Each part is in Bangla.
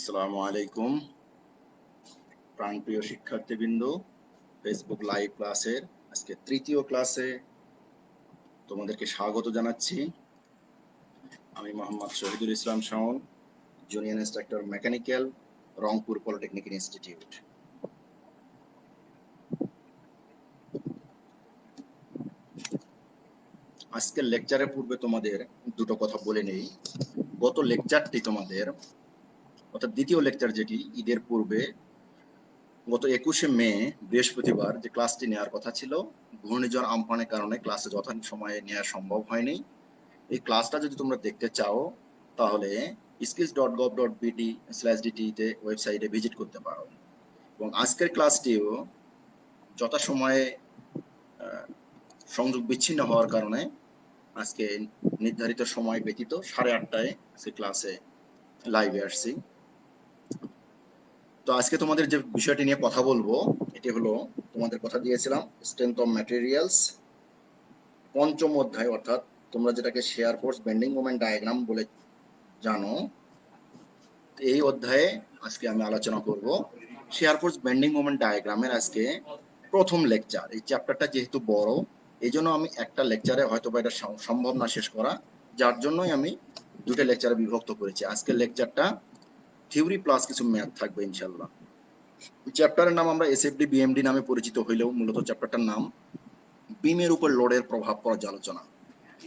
আসসালামু আলাইকুম প্রাণপ্রিয় শিক্ষার্থীবৃন্দ, ফেসবুক লাইভ ক্লাসের আজকে তৃতীয় ক্লাসে তোমাদেরকে স্বাগত জানাচ্ছি। আমি Mohammad Shahidul Islam Shaon, junior instructor mechanical, Rangpur polytechnic institute. আজকের লেকচারের পূর্বে তোমাদের দুটো কথা বলে নেই। গত লেকচারটি তোমাদের অর্থাৎ দ্বিতীয় লেকচার, যেটি ঈদের পূর্বে গত 21শে মে বৃহস্পতিবার যে ক্লাসটি নেওয়ার কথা ছিল, ঘূর্ণিঝড় আমফানের কারণে ক্লাসে যথাযথ সময়ে নেওয়া সম্ভব হয়নি। এই ক্লাসটা যদি তোমরা দেখতে চাও তাহলে skills.gov.bt/dt তে ওয়েবসাইটে ভিজিট করতে পারো। এবং আজকের ক্লাসটিও যথাসময়ে সংযোগ বিচ্ছিন্ন হওয়ার কারণে আজকে নির্ধারিত সময় ব্যতীত 8:30টায় সে ক্লাসে লাইভে আসছি। তো আজকে তোমাদের যে বিষয়টি নিয়ে কথা বলবো এটি হলো, তোমাদের কথা দিয়েছিলাম স্ট্রেংথ অফ ম্যাটেরিয়ালস পঞ্চম অধ্যায়, অর্থাৎ তোমরা যেটাকে share force bending moment diagram বলে জানো, এই অধ্যায়ে আজকে আমি আলোচনা করব শেয়ার ফোর্স বেন্ডিং মোমেন্ট ডায়াগ্রামের আজকে প্রথম লেকচার। এই চ্যাপ্টারটা যেহেতু বড়, এই জন্য আমি একটা লেকচারে হয়তো বা এটা সম্ভব না শেষ করা, যার জন্যই আমি দুটো লেকচারে বিভক্ত করেছি। আজকের লেকচারটা থিওরি প্লাস কিছু ম্যাথ থাকবে ইনশাল্লাহ। চ্যাপ্টারের নাম আমরা এসএফডি বিএমডি নামে পরিচিত হইলেও মূলত চ্যাপ্টারটার নাম বিমের উপর লোডের প্রভাব পর্যালোচনা।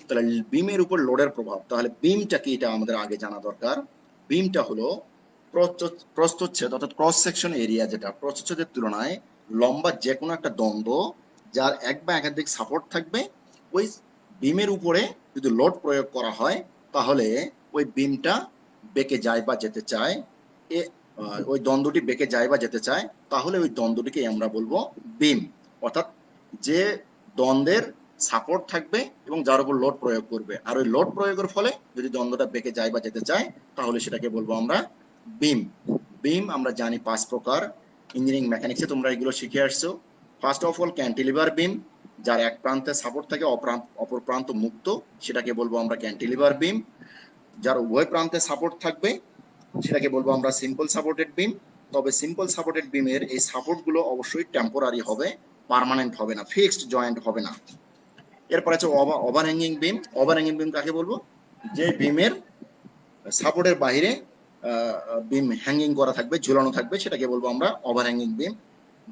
তাহলে বিমের উপর লোডের প্রভাব, তাহলে বিমটা কি এটা আমাদের আগে জানা দরকার। বিমটা হলো প্রস্থচ্ছেদ অর্থাৎ ক্রস সেকশন এরিয়া, যেটা প্রস্থচ্ছেদের তুলনায় লম্বা যে কোনো একটা দ্বন্দ্ব যার এক বা একাধিক সাপোর্ট থাকবে, ওই বিমের উপরে যদি লোড প্রয়োগ করা হয় তাহলে ওই বিমটা বেঁকে যায় বা যেতে চায়, ওই দ্বন্দ্বটি বেঁকে যায় বা যেতে চায়, তাহলে ওই দ্বন্দ্বটিকে আমরা বলবো বিম। অর্থাৎ যে দ্বন্দ্বের সাপোর্ট থাকবে এবং যার উপর লোড প্রয়োগ করবে, আর ওই লোড প্রয়োগের ফলে যদি দ্বন্দ্বটা বেঁকে যায় বা যেতে চায় তাহলে সেটাকে বলবো আমরা বিম। বিম আমরা জানি 5 প্রকার, ইঞ্জিনিয়ারিং মেকানিক্সে তোমরা এগুলো শিখে আসছো। ফার্স্ট অফ অল ক্যান্টিলিভার বিম, যার এক প্রান্তে সাপোর্ট থাকে অপর প্রান্ত মুক্ত, সেটাকে বলবো আমরা ক্যান্টিলিভার বিম। যার উভয় প্রান্তে সাপোর্ট থাকবে সেটাকে বলবো আমরা সিম্পল সাপোর্টেড বিম। তবে সিম্পল সাপোর্টেড বিমের এই সাপোর্ট গুলো অবশ্যই টেম্পোরারি হবে, পার্মানেন্ট হবে না, ফিক্সড জয়েন্ট হবে না। এরপর আছে ওভারহ্যাঙ্গিং বিম। ওভারহ্যাঙ্গিং বিম কাকে বলবো? যে বিমের সাপোর্টের বাইরে বিম হ্যাঙ্গিং করা থাকবে, ঝুলানো থাকবে, সেটাকে বলবো আমরা ওভারহ্যাঙ্গিং বিম।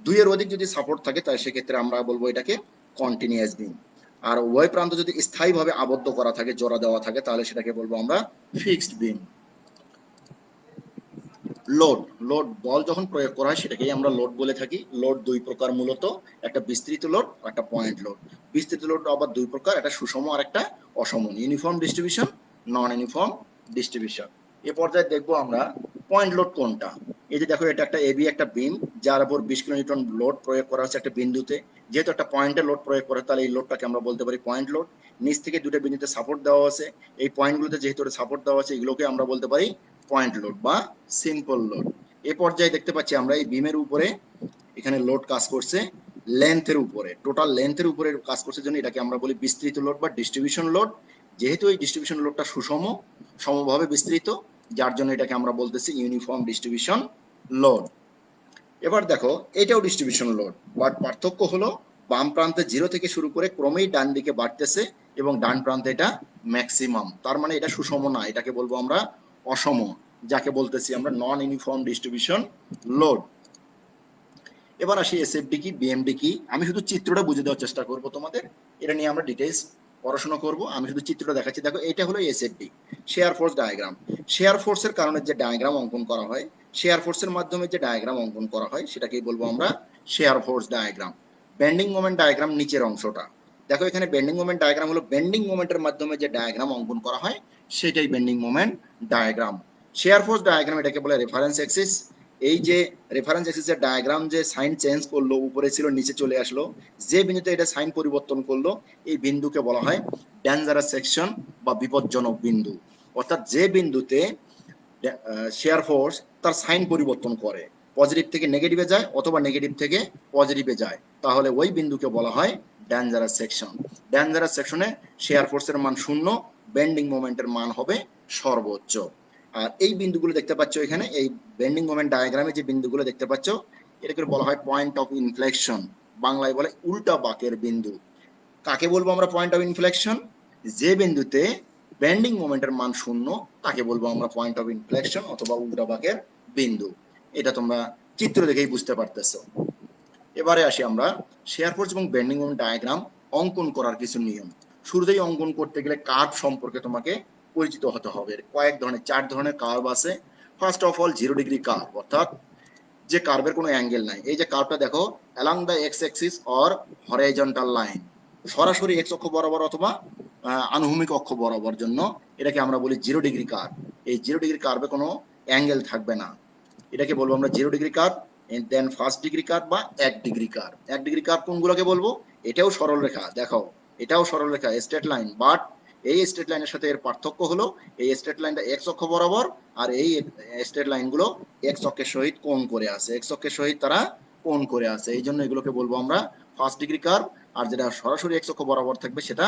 দুইয়ের অধিক যদি সাপোর্ট থাকে তাহলে সেক্ষেত্রে আমরা বলবো এটাকে কন্টিনিউয়াস বিম। আর উভয় প্রান্ত যদি স্থায়ীভাবে আবদ্ধ করা থাকে, জোড়া দেওয়া থাকে, তাহলে সেটাকে বলবো আমরা ফিক্সড বিম। লোড লোড বল যখন প্রয়োগ করা হয় সেটাকেই আমরা লোড বলে থাকি। লোড দুই প্রকার মূলত, একটা বিস্তৃত লোড, একটা পয়েন্ট লোড। বিস্তৃত লোড আবার দুই প্রকার, একটা সুষম আর একটা অসম, ইউনিফর্ম ডিস্ট্রিবিউশন, নন ইউনিফর্ম ডিস্ট্রিবিউশন। এ পর্যায়ে দেখবো আমরা পয়েন্ট লোড কোনটা। এই যে দেখো, এটা একটা এবি একটা বিম, যার উপর 20 কিলোনিউটন লোড প্রয়োগ করা হচ্ছে একটা বিন্দুতে। যেহেতু একটা পয়েন্টে লোড প্রয়োগ করা, তাহলে এই লোডটাকে আমরা বলতে পারি পয়েন্ট লোড। নিচ থেকে দুটো বিন্দুতে সাপোর্ট দেওয়া আছে, এই পয়েন্টগুলোতে যেহেতু সাপোর্ট দেওয়া আছে, এগুলোকে আমরা বলতে পারি পয়েন্ট লোড বা সিম্পল লোড। এ পর্যায়ে দেখতে পাচ্ছি আমরা এই বিমের উপরে এখানে লোড কাজ করছে লেন্থের উপরে, টোটাল লেন্থের উপরে কাজ করছে, জন্য এটাকে আমরা বলি বিস্তৃত লোড বা ডিস্ট্রিবিউশন লোড। যেহেতু এই ডিস্ট্রিবিউশন লোডটা সমভাবে বিস্তৃত, যার জন্য এটাকে আমরা বলতেছি ইউনিফর্ম ডিস্ট্রিবিউশন লোড। এবার দেখো, এটাও ডিস্ট্রিবিউশন লোড, বাট পার্থক্য হলো বাম প্রান্তে 0 থেকে শুরু করে ক্রমেই ডান দিকে বাড়তেছে এবং ডান প্রান্তে এটা ম্যাক্সিমাম। তার মানে এটা সুষম না, এটাকে বলবো আমরা অসম, যাকে বলতেছি আমরা নন ইউনিফর্ম ডিস্ট্রিবিউশন লোড। এবার আসি এসএফডি কি, বিএমডি কি। আমি শুধু চিত্রটা বুঝে দেওয়ার চেষ্টা করব তোমাদের, এটা নিয়ে আমরা ডিটেইলস পড়াশোনা করব। আমি শুধু চিত্রটা দেখাচ্ছি। দেখো, এটা হলো SFD, share force diagram. Share ফোর্সের কারণে যে ডায়াগ্রাম অঙ্কন করা হয়, শেয়ার ফোর্সের মাধ্যমে যে ডায়াগ্রাম অঙ্কন করা হয় সেটাকেই বলবো আমরা share force diagram. Bending moment diagram নিচের অংশটা দেখো, এখানে বেন্ডিং মোমেন্ট ডায়াগ্রাম হলো বেন্ডিং মোমেন্টের মাধ্যমে যে ডায়াগ্রাম অঙ্কন করা হয় সেটাই bending moment diagram. Share force diagram এটাকে বলে রেফারেন্স অ্যাক্সিস। এই যে রেফারেন্স অ্যাক্সিসের ডায়াগ্রাম যে সাইন চেঞ্জ করলো, উপরে ছিল নিচে চলে আসলো, যে বিন্দুতে এটা সাইন পরিবর্তন করলো, এই বিন্দুকে বলা হয় ডেঞ্জারাস সেকশন বা বিপজ্জনক বিন্দু। অর্থাৎ যে বিন্দুতে শেয়ার ফোর্স তার সাইন পরিবর্তন করে, পজিটিভ থেকে নেগেটিভে যায় অথবা নেগেটিভ থেকে পজিটিভে যায়, তাহলে ওই বিন্দুকে বলা হয় ডেঞ্জারাস সেকশন। ডেঞ্জারাস সেকশনে শেয়ার ফোর্সের মান 0, বেন্ডিং মোমেন্টের মান হবে সর্বোচ্চ। আর এই বিন্দুগুলো দেখতে পাচ্ছ এখানে, এই বেন্ডিং মোমেন্ট ডায়াগ্রামে যে বিন্দুগুলো দেখতে পাচ্ছ, এটাকে বলা হয় পয়েন্ট অফ ইনফ্লেকশন, বাংলায় বলে উল্টা বাঁকের বিন্দু। কাকে বলবো আমরা পয়েন্ট অফ ইনফ্লেকশন? যে বিন্দুতে বেন্ডিং মোমেন্টের মান শূন্য তাকে বলবো আমরা পয়েন্ট অফ ইনফ্লেকশন অথবা উল্টা বাঁকের বিন্দু। এটা তোমরা চিত্র দেখেই বুঝতে পারতেছো। এবারে আসি আমরা শেয়ার ফোর্স এবং বেন্ডিং মোমেন্ট ডায়াগ্রাম অঙ্কন করার কিছু নিয়ম। শুরুতেই অঙ্কন করতে গেলে কার্ভ সম্পর্কে তোমাকে পরিচিত হতে হবে। কয়েক ধরনের, 4 ধরনের কার্ভ আছে। First of all 0 degree curve, অর্থাৎ যে কার্ভের কোনো অ্যাঙ্গেল নাই। এই যে কার্ভটা দেখো, along the x Axis or horizontal line, সরাসরি এক্স অক্ষ বরাবর অথবা আনুভূমিক অক্ষ বরাবর জন্য এটাকে আমরা বলি 0 ডিগ্রি কার্ভ। এই 0 ডিগ্রি কার্ভে কোনো অ্যাঙ্গেল থাকবে না, এটাকে বলবো আমরা 0 ডিগ্রি কার্ভ। দেন ফার্স্ট ডিগ্রি কার্ভ বা 1 ডিগ্রি কার্ভ। 1 ডিগ্রি কার্ভ কোনগুলোকে বলবো? এটাও সরল রেখা, দেখো এটাও সরল রেখা, স্ট্রেট লাইন, বাট এই স্ট্রেট লাইনের সাথে এর পার্থক্য হলো এই স্ট্রেট লাইনটা এক্স অক্ষ বরাবর, আর এই স্ট্রেট লাইনগুলো এক্স অক্ষের সহিত কোণ করে আছে, এক্স অক্ষের সহিত তারা কোণ করে আছে, এই জন্য এগুলোকে বলবো আমরা ফার্স্ট ডিগ্রি কার্ভ। আর যেটা সরাসরি এক্স অক্ষ বরাবর থাকবে সেটা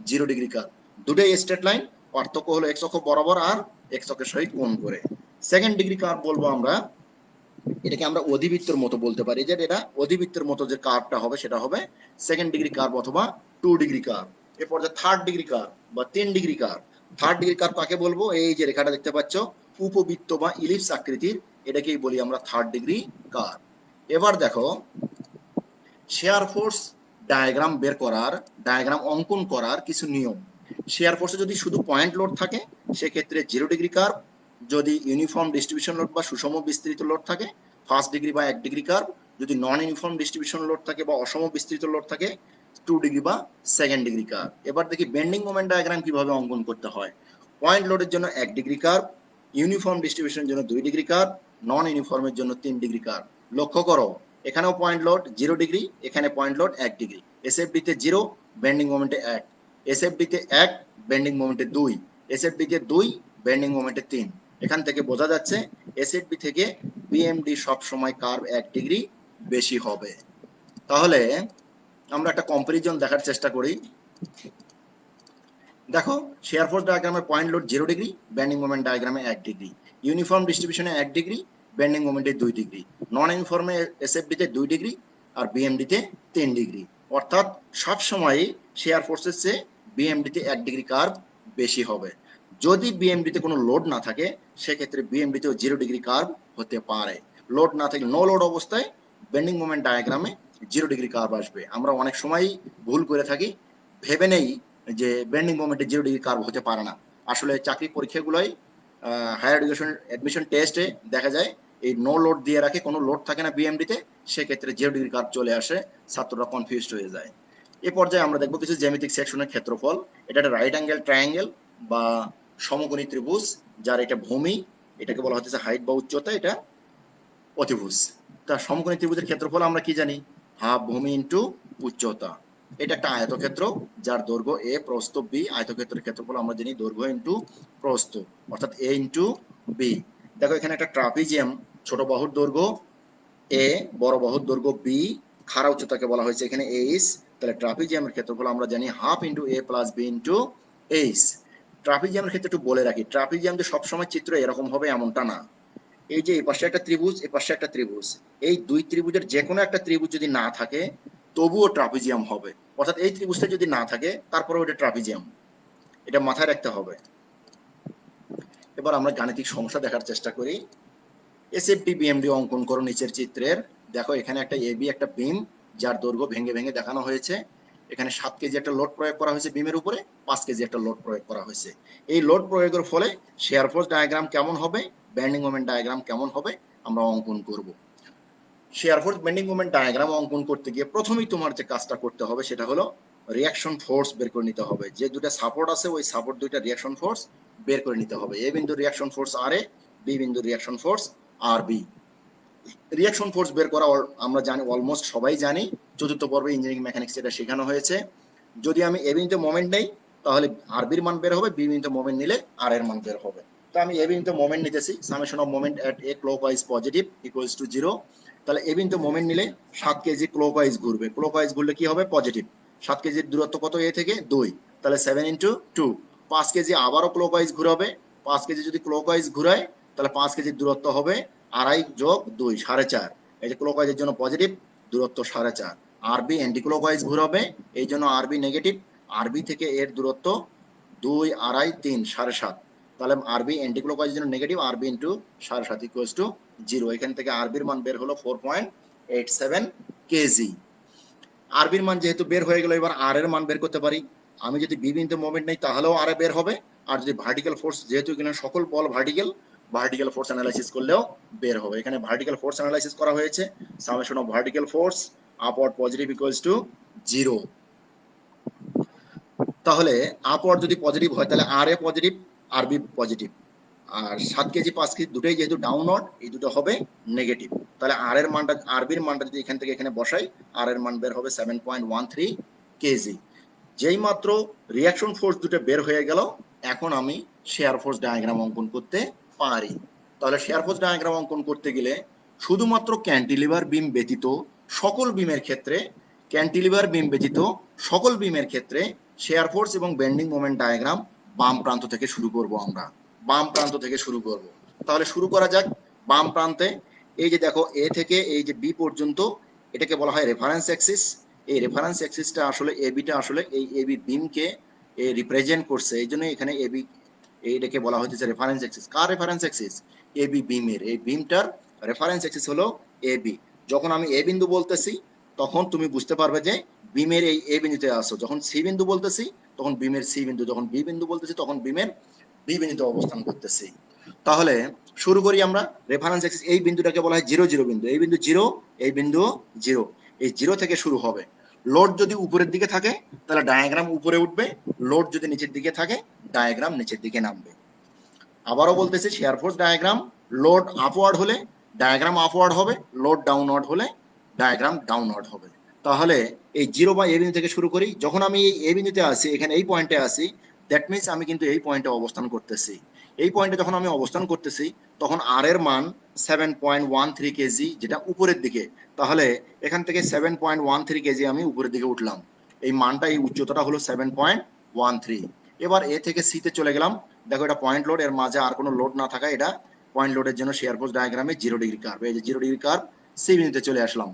0 ডিগ্রি কার্ভ। দুটোই স্ট্রেট লাইন, পার্থক্য হলো এক্স অক্ষ বরাবর আর এক্স অক্ষের সহিত কোণ করে। সেকেন্ড ডিগ্রি কার্ভ বলবো আমরা, এটাকে আমরা অধিবৃত্তের মতো বলতে পারি, যে এটা অধিবৃত্তের মতো যে কার্ভটা হবে সেটা হবে সেকেন্ড ডিগ্রি কার্ভ অথবা 2 ডিগ্রি কার্ভ। এরপর যে থার্ড ডিগ্রি কার্ভ বা 3 degree curve. Third degree curve কাকে বলবো? এই যে রেখাটা দেখতে পাচ্ছ, উপবৃত্ত বা ইলিপস আকৃতির, এটাকেই বলি আমরা থার্ড ডিগ্রি কার্ভ। এবার দেখো শেয়ার ফোর্স ডায়াগ্রাম বের করার, ডায়াগ্রাম অঙ্কন করার কিছু নিয়ম। শেয়ার ফোর্সে যদি শুধু পয়েন্ট লোড থাকে সেক্ষেত্রে 0 ডিগ্রি কার্ভ, যদি ইউনিফর্ম ডিস্ট্রিবিউশন লোড বা সুষম বিস্তৃত লোড থাকে ফার্স্ট ডিগ্রি বা 1 ডিগ্রি কার্ভ, যদি নন ইউনিফর্ম ডিস্ট্রিবিউশন লোড থাকে বা অসম বিস্তৃত লোড থাকে 2 ডিগ্রি বা সেকেন্ড ডিগ্রি কার্ভ। এবার দেখি বেন্ডিং মোমেন্ট ডায়াগ্রাম কিভাবে অঙ্কন করতে হয়। পয়েন্ট লোডের জন্য 1 ডিগ্রি কার্ভ, ইউনিফর্ম ডিস্ট্রিবিউশনের জন্য 2 ডিগ্রি কার্ভ, নন ইউনিফর্মের জন্য 3 ডিগ্রি কার্ভ। লক্ষ্য করো এখানেও পয়েন্ট লোড 0 ডিগ্রি, এখানে পয়েন্ট লোড 1 ডিগ্রি, এসএফডি তে 0, বেন্ডিং মোমেন্টে 1, এসএফডি তে 1, বেন্ডিং মোমেন্টে 2, এসএফডি তে 2, বেন্ডিং মোমেন্টে 3। এখান থেকে বোঝা যাচ্ছে এসএফডি থেকে বিএমডি সব সময় কার্ভ 1 ডিগ্রি বেশি হবে। তাহলে আমরা একটা কম্পারিজন দেখার চেষ্টা করি। দেখো শেয়ার ফোর্স ডায়াগ্রামের point load 0 degree, bending moment ডায়াগ্রামে 1 ডিগ্রি, ইউনিফর্ম ডিস্ট্রিবিউশনে 1 ডিগ্রি, বেন্ডিং মোমেন্টে 2 ডিগ্রি, নন ইউনিফর্মে এসএফডি তে 2 ডিগ্রি আর বিএমডি তে 3 ডিগ্রি। অর্থাৎ সব সময় শেয়ার ফোর্সের চেয়ে বিএমডি তে 1 ডিগ্রি কার্ভ বেশি হবে। যদি বিএমডি তে কোনো লোড না থাকে সেক্ষেত্রে বিএমডি তেও 0 ডিগ্রি কার্ভ হতে পারে। লোড না থাকলে, নো লোড অবস্থায় বেন্ডিং মোমেন্ট ডায়াগ্রামে 0 ডিগ্রি কার্ভ আসবে। আমরা অনেক সময় ভুল করে থাকি, ভেবে নেই যে বেন্ডিং মোমেন্টে 0 ডিগ্রি কার্ভ হতে পারে না। আসলে চাকরি পরীক্ষাগুলোই হায়ার এডুকেশন অ্যাডমিশন টেস্টে দেখা যায় এই নো লোড দিয়ে রাখে, কোনো লোড থাকে না বিএমডিতে, সেক্ষেত্রে 0 ডিগ্রি কার্ভ চলে আসে, ছাত্ররা কনফিউজড হয়ে যায়। এ পর্যায়ে আমরা দেখবো কিছু জ্যামিতিক সেকশনের ক্ষেত্রফল। এটা একটা রাইট অ্যাঙ্গেল ট্রায়াঙ্গেল বা সমকোণী ত্রিভুজ, যার এটা ভূমি, এটাকে বলা হচ্ছে হাইট বা উচ্চতা, এটা অতিভুজ। তা সমকোণী ত্রিভুজের ক্ষেত্রফল আমরা কি জানি? হাফ ভূমি ইন্টু উচ্চতা। এটা একটা আয়তক্ষেত্র যার দৈর্ঘ্য এ, প্রস্থ বি। আয়তক্ষেত্রের ক্ষেত্রফল আমরা জানি দৈর্ঘ্য ইন্টু প্রস্থ, অর্থাৎ এ ইন্টু বি। দেখো এখানে একটা ট্রাপিজিয়াম, ছোট বাহুর দৈর্ঘ্য এ, বড় বাহুর দৈর্ঘ্য বি, খাড়া উচ্চতাকে বলা হয়েছে এখানে এইচ। তাহলে ট্রাপিজিয়ামের ক্ষেত্রফল আমরা জানি হাফ ইন্টু এ প্লাস বি ইন্টু এইচ। ট্রাপিজিয়ামের ক্ষেত্রে একটু বলে রাখি, ট্রাপিজিয়াম যে সবসময় চিত্র এরকম হবে এমনটা না। এই যে এই পাশে একটা ত্রিভুজ, এই পাশে একটা ত্রিভুজ, এই দুই ত্রিভুজের যে কোনো একটা ত্রিভুজ যদি না থাকে তবুও ট্রাপিজিয়াম হবে। অর্থাৎ এই ত্রিভুজটা যদি না থাকে তারপরে ওটা ট্রাপিজিয়াম, এটা মাথায় রাখতে হবে। এবার আমরা গাণিতিক সমস্যা দেখার চেষ্টা করি। এসএফডি বিএমডি অঙ্কন করো নিচের চিত্রের। দেখো এখানে একটা এবি, একটা বিম, যার দৈর্ঘ্য ভেঙে ভেঙে দেখানো হয়েছে। এখানে 7 কেজি একটা লোড প্রয়োগ করা হয়েছে বিমের উপরে, 5 কেজি একটা লোড প্রয়োগ করা হয়েছে। এই লোড প্রয়োগের ফলে শেয়ার ফোর্স ডায়াগ্রাম কেমন হবে, বেন্ডিং মোমেন্ট ডায়াগ্রাম কেমন হবে, আমরা অঙ্কন করব। Share force bending moment diagram অঙ্কন করতে গিয়ে প্রথমেই তোমার যে কাজটা করতে হবে সেটা হলো রিঅ্যাকশন ফোর্স বের করে নিতে হবে। যে দুটো সাপোর্ট আছে ওই সাপোর্ট দুইটা রিঅ্যাকশন ফোর্স বের করে নিতে হবে। এ বিন্দু রিঅ্যাকশন ফোর্স আর এ, বি বিন্দু রিঅ্যাকশন ফোর্স আর বি। রিঅ্যাকশন ফোর্স বের করা আমরা জানি, অলমোস্ট সবাই জানি, চতুর্থ পর্বে ইঞ্জিনিয়ারিং মেকানিক্স এটা শেখানো হয়েছে। যদি আমি এ বিন্দুতে মোমেন্ট নেই তাহলে আর বির মান বের হবে, বি বিন্দুতে মোমেন্ট নিলে আর এর মান বের হবে। তো আমি এ বিন্দুতে মোমেন্ট নিতেছি, summation of moment at A clockwise positive equals to 0। তাহলে এ বিন্দুতে মোমেন্ট নিলে 7 কেজি ক্লকওয়াইজ ঘুরবে, ক্লকওয়াইজ ঘুরলে কি হবে? পজিটিভ। 7 কেজির দূরত্ব কত এ থেকে? 2, তাহলে 7 ইন্টু 2, 5 কেজি আবারও ক্লকওয়াইজ ঘুরাবে, 5 কেজি যদি ক্লকওয়াইজ ঘুরায় তাহলে 5 কেজির দূরত্ব হবে 2.5 যোগ 2 4.5। এই যে ক্লকওয়াইজের জন্য পজিটিভ, দূরত্ব 4.5। আরবি অ্যান্টি ক্লকওয়াইজ ঘুরাবে, এই জন্য আরবি নেগেটিভ। আরবি থেকে এর দূরত্ব 2, 2.5, 3 7.5। তাহলে আরবি অ্যান্টি ক্লকওয়াইজের জন্য নেগেটিভ, আরবি ইন্টু 7.5 ইকুয়ালস টু 0। এখান থেকে আরবির মান বের হলো 4.87 কেজি। আরবির মান যেহেতু বের হয়ে গেল, এবার আর এর মান বের করতে পারি। আমি যদি বি বিন্দুতে মোমেন্ট নেই তাহলেও আর বের হবে, আর যদি ভার্টিক্যাল ফোর্স, যেহেতু এখানে সকল বল ভার্টিক্যাল ফোর্স অ্যানালাইসিস করলেও বের হবে। এখানে ভার্টিক্যাল ফোর্স অ্যানালাইসিস করা হয়েছে, summation of vertical force upward positive equals to 0। তাহলে আপওয়ার্ড যদি পজিটিভ হয় তাহলে আর এ পজিটিভ, আরবি পজিটিভ। আর 7 কেজি 5 কেজি দুটোই যেহেতু ডাউনওয়ার্ড, এই দুটো হবে নেগেটিভ। তাহলে আর এর মানটা, আরবির মানটা যদি এখান থেকে এখানে বসাই, আর এর মান বের হবে 7.13 কেজি। যেই মাত্র রিয়াকশন ফোর্স দুটো বের হয়ে গেল, এখন আমি শেয়ার ফোর্স ডায়াগ্রাম অঙ্কন করতে পারি। তাহলে শেয়ার ফোর্স ডায়াগ্রাম অঙ্কন করতে গেলে শুধুমাত্র ক্যান্টিলিভার বিম ব্যতীত সকল বিমের ক্ষেত্রে, ক্যান্টিলিভার বিম ব্যতীত সকল বিমের ক্ষেত্রে শেয়ার ফোর্স এবং বেন্ডিং মোমেন্ট ডায়াগ্রাম বাম প্রান্ত থেকে শুরু করব। আমরা বাম প্রান্ত থেকে শুরু করব। তাহলে শুরু করা যাক বাম প্রান্তে। এই যে দেখো, এ থেকে এই যে বি পর্যন্ত, এটাকে বলা হয় রেফারেন্স অ্যাক্সিস। এই রেফারেন্স অ্যাক্সিসটা আসলে এবিটা আসলে এই এবি বিমকে রিপ্রেজেন্ট করছে, এই জন্য এখানে এবি এইটাকে বলা হচ্ছে রেফারেন্স অ্যাক্সিস। কার রেফারেন্স অ্যাক্সিস? এবি বিমের। এই বিমটার রেফারেন্স অ্যাক্সিস হলো এবি। যখন আমি এ বিন্দু বলতেছি তখন তুমি বুঝতে পারবে যে বিমের এই এ বিন্দুতে আসো। যখন সি বিন্দু বলতেছি তখন বিমের সি বিন্দু, যখন বি বিন্দু বলতেছি তখন বিমের বি বিন্দুতে অবস্থান করতেছি। তাহলে শুরু করি আমরা। রেফারেন্স অ্যাক্সিস, এই বিন্দুটাকে বলা হয় 0, 0 বিন্দু। এই বিন্দু 0, এই বিন্দু 0। এই 0 থেকে শুরু হবে। লোড যদি উপরের দিকে থাকে তাহলে ডায়াগ্রাম উপরে উঠবে, লোড যদি নিচের দিকে থাকে ডায়াগ্রাম নিচের দিকে নামবে। আবারও বলতেছি, share force diagram load upward হলে ডায়াগ্রাম আপওয়ার্ড হবে, লোড ডাউনওয়ার্ড হলে ডায়াগ্রাম ডাউনওয়ার্ড হবে। তাহলে এই 0 বা এ বিন্দু থেকে শুরু করি। যখন আমি এই এ বিন্দুতে আসি, এখানে এই পয়েন্টে আসি, দ্যাট মিনস আমি কিন্তু এই পয়েন্টে অবস্থান করতেছি। এই পয়েন্টে যখন আমি অবস্থান করতেছি তখন আর এর মান 7.13 কেজি, যেটা উপরের দিকে। তাহলে এখান থেকে 7.13 কেজি আমি উপরের দিকে উঠলাম। এই মানটা, এই উচ্চতাটা হলো 7.13। এবার এ থেকে সি তে চলে গেলাম। দেখো, এটা পয়েন্ট লোড, এর মাঝে আর কোনো লোড না থাকা, এটা পয়েন্ট লোডের জন্য শেয়ার ফোর্স ডায়াগ্রামে 0 ডিগ্রি কার্ভ। এই যে 0 ডিগ্রি কার্ভ, সি বিন্দুতে চলে আসলাম।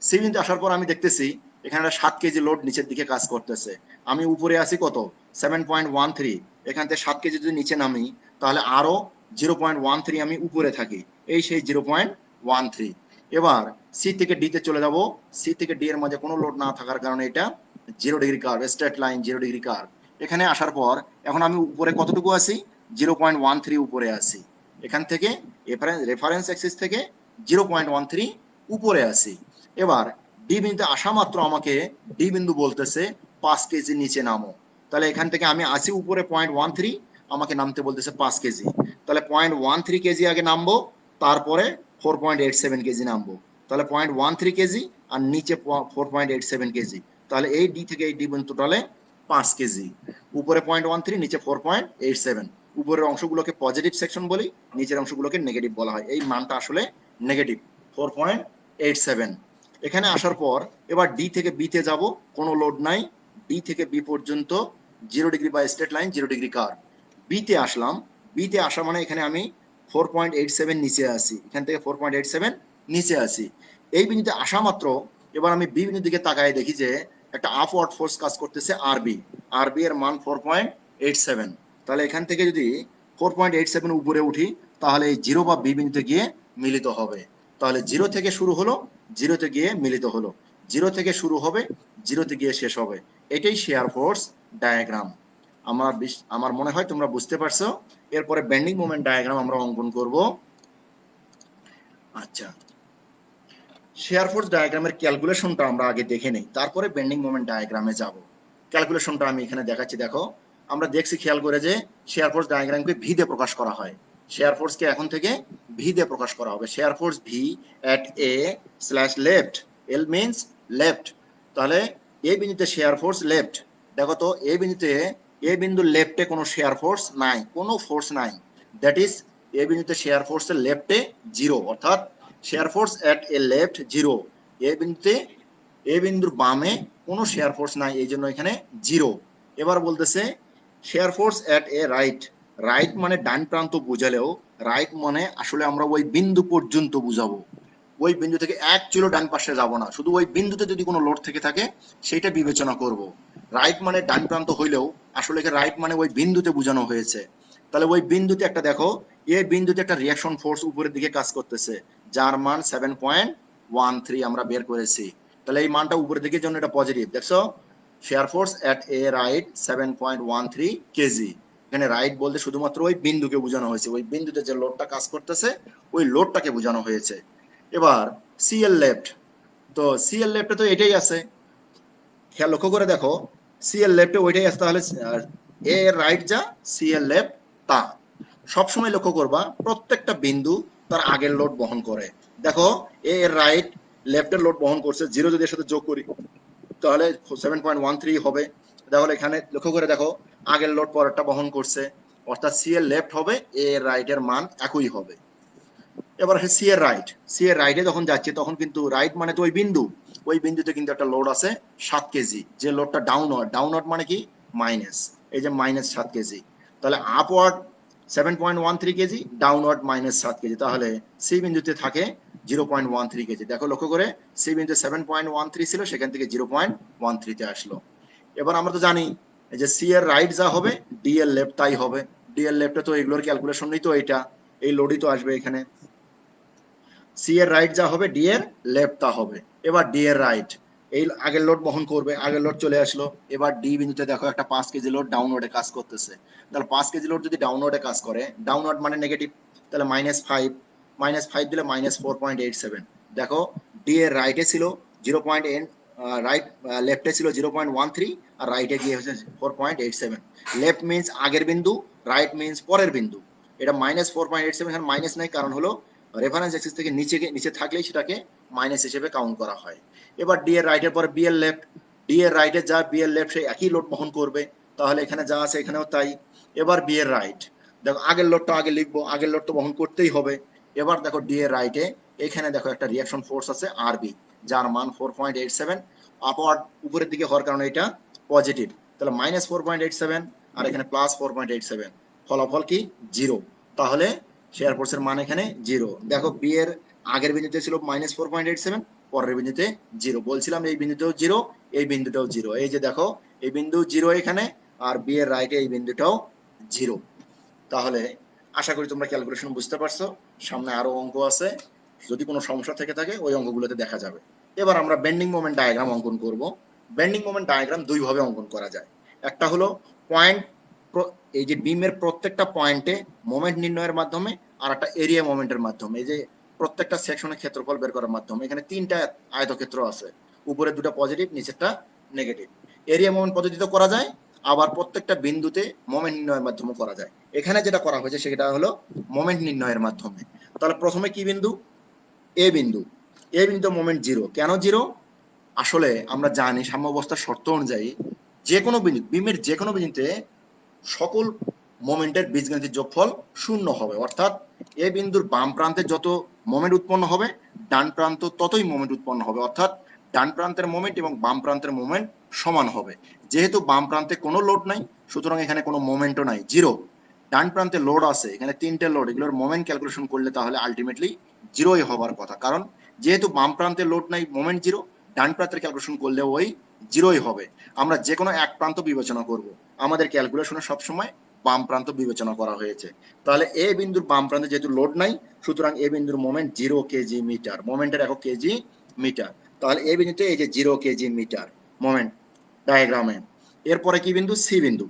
সি বিন্দুতে আসার পর আমি দেখতেছি এখানে একটা 7 কেজি লোড নিচের দিকে কাজ করতেছে। আমি উপরে আছি কত? 7.13। এখান থেকে 7 কেজি যদি নিচে নামি তাহলে আরো 0.13 আমি উপরে থাকি, এই সেই 0.13। এবার সি থেকে ডি তে চলে যাব। সি থেকে ডি এর মাঝে কোনো লোড না থাকার কারণে এটা 0 degree curve, straight line 0 degree curve. এখানে আসার পর এখন আমি উপরে কতটুকু আছি? 0.13 উপরে আছি। এখান থেকে রেফারেন্স অ্যাক্সিস থেকে 0.13 উপরে আছি। এবার ডি বিন্দুতে আসা মাত্র আমাকে ডি বিন্দু বলতেছে 5 কেজি নিচে নামো। তাহলে এখান থেকে আমি আসি উপরে 0.13, আমাকে নামতে বলতেছে 5 কেজি। তাহলে 0.13 কেজি আগে নামবো, তারপরে 4.87 কেজি নামবো। তাহলে 0.13 কেজি আর নিচে 4.87 কেজি। তাহলে এই ডি থেকে এই ডি বিন্দু টোটালে 5 কেজি। উপরে 0.13, নিচে 4.87। উপরের অংশগুলোকে পজিটিভ সেকশন বলি, নিচের অংশগুলোকে নেগেটিভ বলা হয়। এই মানটা আসলে নেগেটিভ 4.87। এখানে আসার পর এবার ডি থেকে বি তে যাব, কোনো লোড নাই। ডি থেকে বি পর্যন্ত 0 ডিগ্রি বা straight line, 0 degree curve. B তে আসলাম। বি তে আসা মানে এখানে আমি 4.87 নিচে আসি, এখান থেকে 4.87 নিচে আসি। এই বিন্দুতে আসা মাত্র এবার আমি বি বিন্দুর দিকে তাকায় দেখি যে একটা আপওয়ার্ড ফোর্স কাজ করতেছে আরবি। আরবি এর মান 4.87। তাহলে এখান থেকে যদি 4.87 উপরে উঠি তাহলে এই 0 বা বি বিন্দুতে গিয়ে মিলিত হবে। তাহলে 0 থেকে শুরু হলো, 0 তে গিয়ে মিলিত হলো। 0 থেকে শুরু হবে, 0 তে গিয়ে শেষ হবে। এটাই শেয়ার ফোর্স ডায়াগ্রাম। আমার মনে হয় তোমরা বুঝতে পারছো। এরপরে বেন্ডিং মোমেন্ট ডায়াগ্রাম আমরা অঙ্কন করব। আচ্ছা, শেয়ার ফোর্স ডায়াগ্রামের ক্যালকুলেশনটা আমরা আগে দেখে নেই, তারপরে বেন্ডিং মোমেন্ট ডায়াগ্রামে যাব। ক্যালকুলেশনটা আমি এখানে দেখাচ্ছি। দেখো, আমরা দেখছি খেয়াল করে যে শেয়ার ফোর্স ডায়াগ্রামকে ভি দিয়ে প্রকাশ করা হয়। শেয়ার ফোর্সকে এখন থেকে ভি দিয়ে প্রকাশ করা হবে। শেয়ার ফোর্স ভি এট এ স্ল্যাশ লেফট, এল মিনস লেফট। তাহলে এ বিন্দুতে শেয়ার ফোর্স লেফট। দেখো তো, এ বিন্দুর লেফটে কোনো শেয়ার ফোর্স নাই, কোনো ফোর্স নাই। দ্যাট ইজ এ বিন্দুতে শেয়ার ফোর্সের লেফটে 0, অর্থাৎ শেয়ার ফোর্স এট এ লেফট 0। এ বিন্দুতে, এ বিন্দুর বামে কোনো শেয়ার ফোর্স নাই, এই জন্য এখানে 0। এবার বলতেছে শেয়ার ফোর্স এট এ রাইট, রাইট মানে ডান প্রান্ত বোঝালেও রাইট মানে আসলে আমরা ওই বিন্দু পর্যন্ত বুঝাবো, ওই বিন্দু থেকে এক চুলো ডান পাশে যাব না, শুধু ওই বিন্দুতে যদি কোনো লোড থেকে থাকে সেটা বিবেচনা করব। রাইট মানে ডান প্রান্ত হইলেও আসলে রাইট মানে ওই বিন্দুতে বোঝানো হয়েছে। তাহলে ওই বিন্দুতে একটা দেখো, এই বিন্দুতে একটা রিয়াকশন ফোর্স উপরের দিকে কাজ করতেছে, যার মান 7.13 আমরা বের করেছি। তাহলে এই মানটা উপরের দিকের জন্য এটা পজিটিভ। দেখছো, শেয়ার ফোর্স এট এ রাইট 7.13 কেজি। এখানে রাইট বলতে শুধুমাত্র ওই বিন্দুকে বোঝানো হয়েছে, ওই বিন্দুতে যে লোডটা কাজ করতেছে ওই লোডটাকে বোঝানো হয়েছে। এবার সিএল লেফট, তো সিএল লেফটে তো এটাই আছে, খেয়াল লক্ষ্য করে দেখো, সিএল লেফটে ওইটাই আছে, তাহলে এ এর রাইট যা সিএল লেফট তা। সবসময় লক্ষ্য করবা প্রত্যেকটা বিন্দু তার আগের লোড বহন করে। দেখো এ এর রাইট লেফটের লোড বহন করছে, জিরো যদি এর সাথে যোগ করি তাহলে 7.13 হবে। তাহলে এখানে লক্ষ্য করে দেখো আগের লোড পরেরটা বহন করছে, অর্থাৎ সিএল লেফট হবে এ এর রাইটের মান একই হবে। এবার সি এর রাইট, সি এর রাইটে যখন যাচ্ছে তখন কিন্তু রাইট মানে তো ওই বিন্দু, ওই বিন্দুতে কিন্তু একটা লোড আছে 7 কেজি, যে লোডটা ডাউনওয়ার্ড, ডাউনওয়ার্ড মানে কি মাইনাস, এই যে মাইনাস 7 কেজি। তাহলে upward 7.13 KG, downward minus 7 KG, তাহলে সি বিন্দুতে থাকে 0.13 কেজি। দেখো লক্ষ্য করে, সি বিন্দুতে 7.13 ছিল, সেখান থেকে 0.13 তে আসলো। এবার আমরা তো জানি যে সি এর রাইট যা হবে ডি এর লেফট তাই হবে। ডি এর লেফটে তো এগুলোর ক্যালকুলেশন নেই, তো এটা এই লোডই তো আসবে এখানে। সি এর রাইট যা হবে ডি এর লেফট তা হবে। এবার ডি এর রাইট এই আগের লোড বহন করবে, আগের লোড চলে আসলো। এবার ডি বিন্দুতে দেখো একটা 5 কেজি লোড ডাউনওয়ার্ডে কাজ করতেছে। তাহলে 5 কেজি লোড যদি ডাউনওয়ার্ডে কাজ করে, ডাউনওয়ার্ড মানে নেগেটিভ, তাহলে -5, -5 দিলে -4.87। দেখো ডি এর রাইটে ছিল 0.8, রাইট লেফটে ছিল 0.13, আর রাইটে গিয়ে হচ্ছে 4.87। লেফট মিন্স আগের বিন্দু, রাইট মিন্স পরের বিন্দু। এটা -4.87, এখানে মাইনাস নাই, কারণ হলো রেফারেন্স অ্যাক্সিস থেকে নিচে থাকলেই সেটাকে মাইনাস হিসেবে কাউন্ট করা হয়। এবার ডি এর রাইটের পরে বি এর লেফট, ডি এর রাইটে যা বি এর লেফট সেই একই লোড বহন করবে, তাহলে এখানে যা আছে এখানেও তাই। এবার বি এর রাইট, দেখো আগের লোডটা আগে লিখবো, আগের লোড তো বহন করতেই হবে। এবার দেখো ডি এর রাইটে এখানে দেখো একটা রিয়াকশন ফোর্স আছে আরবি, যার মান 4.87, আপওয়ার্ড উপরের দিকে হওয়ার কারণে এটা পজিটিভ, তাহলে -4.87 আর এখানে +4.87, ফলাফল কি জিরো। তাহলে শেয়ার ফোর্সের মান এখানে জিরো। দেখো বি এর আগের বিন্দুতে ছিল -4.87, পরের বিন্দুতে জিরো। বলছিলাম এই বিন্দুতেও জিরো, এই বিন্দুটাও জিরো। এই যে দেখো এই বিন্দু জিরো এখানে, আর বি এর রাইটে এই বিন্দুটাও জিরো। তাহলে আশা করি তোমরা ক্যালকুলেশন বুঝতে পারছো। সামনে আরো অঙ্ক আছে, যদি কোনো সমস্যা থেকে থাকে ওই অঙ্কগুলোতে দেখা যাবে। এবার আমরা বেন্ডিং মোমেন্ট ডায়াগ্রাম অঙ্কন করব। বেন্ডিং মোমেন্ট ডায়াগ্রাম দুই ভাবে অঙ্কন করা যায়। একটা হলো পয়েন্ট, এই যে বিমের প্রত্যেকটা পয়েন্টে মোমেন্ট নির্ণয়ের মাধ্যমে, আর একটা এরিয়া মোমেন্টের মাধ্যমে। এই যে প্রত্যেকটা সেকশনের ক্ষেত্রফল বের করার মাধ্যমে। এখানে তিনটা আয়তক্ষেত্র আছে, উপরে দুটো পজিটিভ, নিচেরটা নেগেটিভ। এরিয়া মোমেন্ট পদ্ধতিতে করা যায়, আবার প্রত্যেকটা বিন্দুতে মোমেন্ট নির্ণয়ের মাধ্যমে করা যায়। এখানে যেটা করা হয়েছে সেটা হলো মোমেন্ট নির্ণয়ের মাধ্যমে। তাহলে প্রথমে কি বিন্দু, এ বিন্দু, এ বিন্দু মোমেন্ট জিরো। কেন জিরো? আসলে আমরা জানি সাম্যাবস্থার শর্ত অনুযায়ী যে কোনো বিন্দু, বিমের যে কোনো বিন্দুতে সকল মোমেন্টের বীজগণিতের যোগফল শূন্য হবে, অর্থাৎ এ বিন্দুর বাম প্রান্তে যত মোমেন্ট উৎপন্ন হবে ডান প্রান্ত ততই মোমেন্ট উৎপন্ন হবে, অর্থাৎ ডান প্রান্তের মোমেন্ট এবং বাম প্রান্তের মোমেন্ট সমান হবে। যেহেতু বাম প্রান্তে কোনো লোড নাই, সুতরাং এখানে কোনো মোমেন্টও নাই, জিরো। ডান প্রান্তে লোড আছে, এখানে তিনটে লোড, এগুলোর মোমেন্ট ক্যালকুলেশন করলে তাহলে আলটিমেটলি জিরোই হবার কথা, কারণ যেহেতু বাম প্রান্তে লোড নাই, মোমেন্ট জিরো, ডান প্রান্তের ক্যালকুলেশন করলে ওই জিরোই হবে। আমরা যে কোনো এক প্রান্ত বিবেচনা করব, আমাদের ক্যালকুলেশনে সবসময় বাম প্রান্ত বিবেচনা করা হয়েছে। তাহলে এ বিন্দুর বাম প্রান্তে যেহেতু লোড নাই, সুতরাং এ বিন্দুর মোমেন্ট 0 কেজি মিটার, মোমেন্টের একক কেজি মিটার। তাহলে এ বিন্দুতে এই যে 0 কেজি মিটার মোমেন্ট ডায়াগ্রামে। এরপরে কি বিন্দু, সি বিন্দু।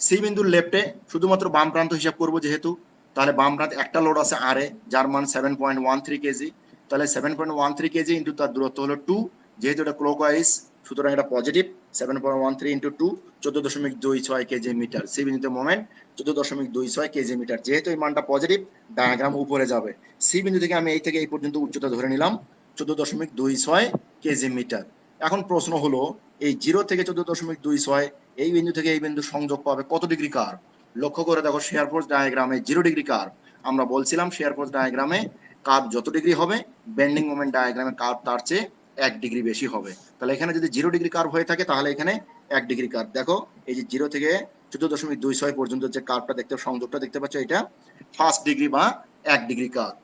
সি বিন্দুর লেফটে শুধুমাত্র বাম প্রান্ত হিসাব করব যেহেতু, তাহলে বাম প্রান্তে একটা লোড আছে আর এ, যার মান 7.13 কেজি। তাহলে 7.13 কেজি ইন্টু তার দূরত্ব হলো 2, যেহেতু এটা ক্লকওয়াইজ সুতরাং এটা positive, 7.13 into 2 14.26 kg meter. C বিন্দুতে মোমেন্ট 14.26 কেজি মিটার। যেহেতু এই মানটা পজিটিভ, ডায়াগ্রাম উপরে যাবে। সি বিন্দু থেকে আমি এই থেকে এই পর্যন্ত উচ্চতা ধরে নিলাম 14.26 কেজি মিটার। এখন প্রশ্ন হলো এই 0 থেকে 14.26 এই বিন্দু থেকে এই বিন্দু সংযোগ পাবে কত ডিগ্রি কার্ভ? লক্ষ্য করে দেখো শেয়ার ফোর্স ডায়াগ্রামে 0 ডিগ্রি কার্ভ। আমরা বলছিলাম শেয়ার ফোর্স ডায়াগ্রামে কার্ভ যত ডিগ্রি হবে, বেন্ডিং মোমেন্ট ডায়াগ্রামে কার্ভ তার চেয়ে 1 ডিগ্রি বেশি হবে। তাহলে এখানে যদি 0 ডিগ্রি কার্ভ হয়ে থাকে তাহলে এখানে 1 ডিগ্রি কার্ভ। দেখো এই যে 0 থেকে 14.26 পর্যন্ত যে কার্ভটা দেখতে সংযোগটা দেখতে পাচ্ছ এটা ফার্স্ট ডিগ্রি বা 1 ডিগ্রি কার্ভ।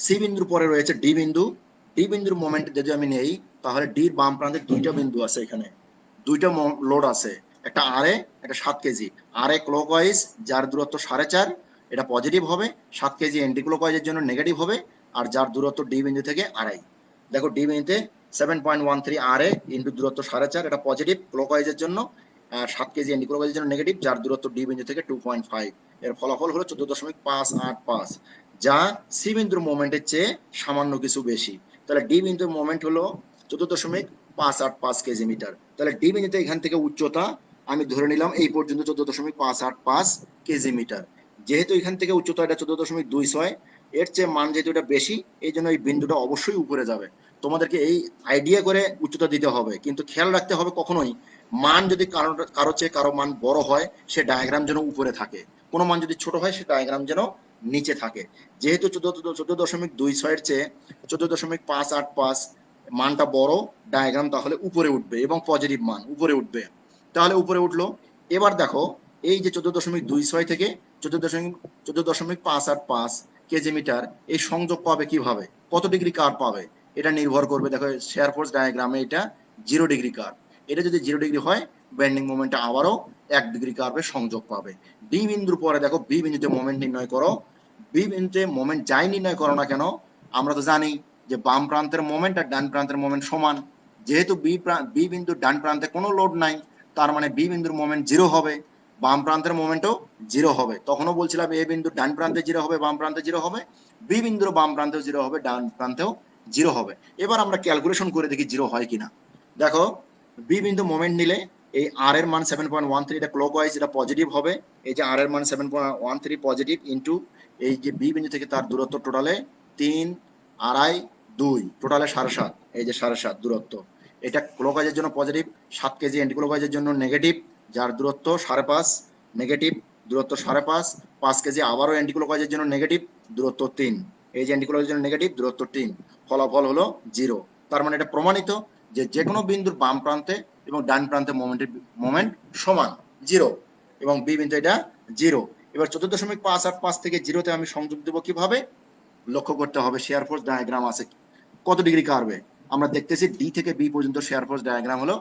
সি বিন্দুর পরে রয়েছে ডি বিন্দু। ডি বিন্দুর মোমেন্ট যদি আমি নেই তাহলে ডির বাম প্রান্তে দুইটা বিন্দু আছে, এখানে দুইটা লোড আছে, একটা আরে একটা 7 কেজি। আরে ক্লকওয়াইজ যার দূরত্ব 4.5 এটা পজিটিভ হবে, 7 কেজি এন্টি ক্লকওয়াইজের জন্য নেগেটিভ হবে, আর যার দূরত্ব ডি বিন্দু থেকে আড়াই। দেখো ডি বিন্দুতে 7.13 আরে ইন্টু দূরত্ব 4.5 এটা পজিটিভ ক্লকওয়াইজের জন্য, আর 7 কেজি এন্টি ক্লকওয়াইজের জন্য নেগেটিভ, যার দূরত্ব ডি বিন্দু থেকে 2.5। এর ফলাফল হলো 14.585, যা সি বিন্দুর মোমেন্টের চেয়ে সামান্য কিছু বেশি। তাহলে ডি বিন্দুর মোমেন্ট হলো 14.585 কেজি মিটার। তাহলে ডি বিন্দুতে এখান থেকে উচ্চতা আমি ধরে নিলাম এই পর্যন্ত 14.585 কেজি মিটার। যেহেতু এখান থেকে উচ্চতা এটা 14.26, এর চেয়ে মান যেহেতু এটা বেশি, এই জন্য এই বিন্দুটা অবশ্যই উপরে যাবে। তোমাদেরকে এই আইডিয়া করে উচ্চতা দিতে হবে, কিন্তু খেয়াল রাখতে হবে কখনোই মান যদি কারো চেয়ে কারো মান বড় হয় সে ডায়াগ্রাম যেন উপরে থাকে, কোনো মান যদি ছোট হয় সে ডায়াগ্রাম যেন নিচে থাকে। যেহেতু 14.26 এর চেয়ে 14.585 মানটা বড়, ডায়াগ্রাম তাহলে উপরে উঠবে এবং পজিটিভ মান উপরে উঠবে। তাহলে উপরে উঠলো। এবার দেখো এই যে 14.26 থেকে 14.585 কেজি মিটার এই সংযোগ পাবে কিভাবে, কত ডিগ্রি কার্ভ পাবে, এটা নির্ভর করবে। দেখো শেয়ার ফোর্স ডায়াগ্রামে এটা 0 ডিগ্রি কার্ভ, এটা যদি 0 ডিগ্রি হয় বেন্ডিং মোমেন্টটা আবারও 1 ডিগ্রি কার্ভের সংযোগ পাবে। ডি বিন্দুর পরে দেখো বি বিন্দুতে মোমেন্ট নির্ণয় করো। বি বিন্দুতে মোমেন্ট যাই নির্ণয় করো না কেন, আমরা তো জানি যে বাম প্রান্তের মোমেন্ট আর ডান প্রান্তের মোমেন্ট সমান। যেহেতু বি বিন্দুর ডান প্রান্তে কোনো লোড নাই, তার মানে বি বিন্দুর মোমেন্ট 0 হবে, বাম প্রান্তের মোমেন্টও 0 হবে। তখনও বলছিলাম এ বিন্দুর ডান প্রান্তে 0 হবে, বাম প্রান্তে 0 হবে, বি বিন্দুর বাম প্রান্তেও 0 হবে, ডান প্রান্তেও 0 হবে। এবার আমরা ক্যালকুলেশন করে দেখি 0 হয় কিনা। দেখো বি বিন্দু মোমেন্ট নিলে এই আর এর মান 7.13, এটা ক্লকওয়াইজ, এটা পজিটিভ হবে। এই যে আর এর মান 7.13 পজিটিভ ইনটু এই যে বি বিন্দু থেকে তার দূরত্ব টোটালে 3, 2.5, 2 টোটালে 7.5, এই যে 7.5 দূরত্ব, এটা ক্লকওয়াইজের জন্য পজিটিভ, 7 কেজি অ্যান্টি ক্লকওয়াইজের জন্য নেগেটিভ, যার দূরত্ব 5.5 নেগেটিভ, দূরত্ব 5.5, 5 কেজি আবারও অ্যান্টি ক্লকওয়াইজের জন্য নেগেটিভ, দূরত্ব 3, এই যে অ্যান্টি ক্লকওয়াইজের জন্য নেগেটিভ, দূরত্ব 3, ফলাফল হলো 0। তার মানে এটা প্রমাণিত যে কোনো বিন্দুর বাম প্রান্তে এবং ডান প্রান্তে মোমেন্ট সমান 0, এবং বি বিন্দু এটা 0। এবার 14.585 থেকে 0-তে আমি সংযোগ দেব কিভাবে, লক্ষ্য করতে হবে শেয়ার ফোর্স ডায়াগ্রাম আছে কত ডিগ্রি কার্ভে। আমরা দেখতেছি ডি থেকে বি পর্যন্ত শেয়ার ফোর্স ডায়াগ্রাম হলো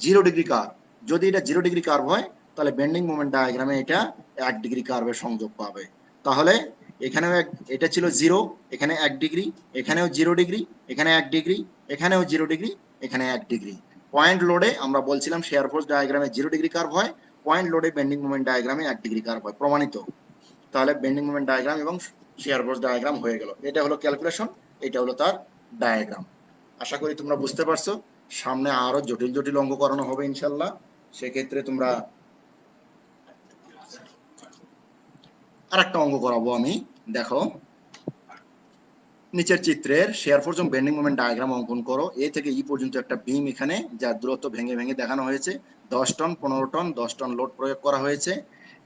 0 ডিগ্রি কার্ভ। যদি এটা 0 ডিগ্রি কার্ভ হয় তাহলে বেন্ডিং মোমেন্ট ডায়াগ্রামে এটা 1 ডিগ্রি কার্ভের সংযোগ পাবে। তাহলে এখানেও এটা ছিল 0, এখানে 1 ডিগ্রি, এখানেও 0 ডিগ্রি, এখানে 1 ডিগ্রি, এখানেও 0 ডিগ্রি, এখানে 1 ডিগ্রি। পয়েন্ট লোডে আমরা বলছিলাম শেয়ার ফোর্স ডায়াগ্রামে 0 ডিগ্রি কার্ভ হয়, পয়েন্ট লোডে বেন্ডিং মোমেন্ট ডায়াগ্রামে 1 ডিগ্রি কার্ভ হয়, প্রমাণিত। তাহলে বেন্ডিং মোমেন্ট ডায়াগ্রাম এবং শেয়ার ফোর্স ডায়াগ্রাম হয়ে গেল। এটা হলো ক্যালকুলেশন, এটা হলো তার ডায়াগ্রাম। আশা করি তোমরা বুঝতে পারছো। সামনে আরো জটিল জটিল অঙ্ক করানো হবে ইনশাল্লাহ, সেক্ষেত্রে তোমরা আরেকটা অঙ্ক করাবো আমি। দেখো নিচের চিত্রের শেয়ার ফোর্স এবং বেন্ডিং মোমেন্ট ডায়াগ্রাম অঙ্কন করো। এ থেকে ই পর্যন্ত একটা বিম এখানে, যার দূরত্ব ভেঙে ভেঙে দেখানো হয়েছে। 10 টন, 15 টন, 10 টন লোড প্রয়োগ করা হয়েছে।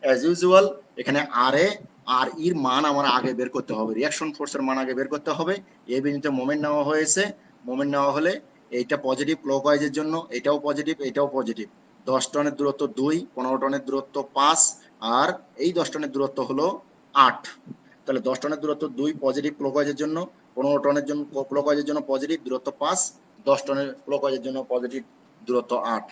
অ্যাজ ইউজুয়াল এখানে আর এ আর ইর মান আমার আগে বের করতে হবে, রিয়াকশন ফোর্সের মান আগে বের করতে হবে। এ বিন্দুতে মোমেন্ট নেওয়া হয়েছে, মোমেন্ট নেওয়া হলে এইটা পজিটিভ ক্লকওয়াইজের জন্য, এটাও পজিটিভ, এটাও পজিটিভ। 10 টনের দূরত্ব 2, 15 টনের দূরত্ব 5, আর এই 10 টনের দূরত্ব হলো 8। তাহলে 10 টনের দূরত্ব 2 পজিটিভ ক্লকওয়াইজের জন্য, 15 টনের জন্য ক্লকওয়াইজের জন্য পজিটিভ দূরত্ব 5, 10 টনের ক্লকওয়াইজের জন্য পজিটিভ দূরত্ব 8।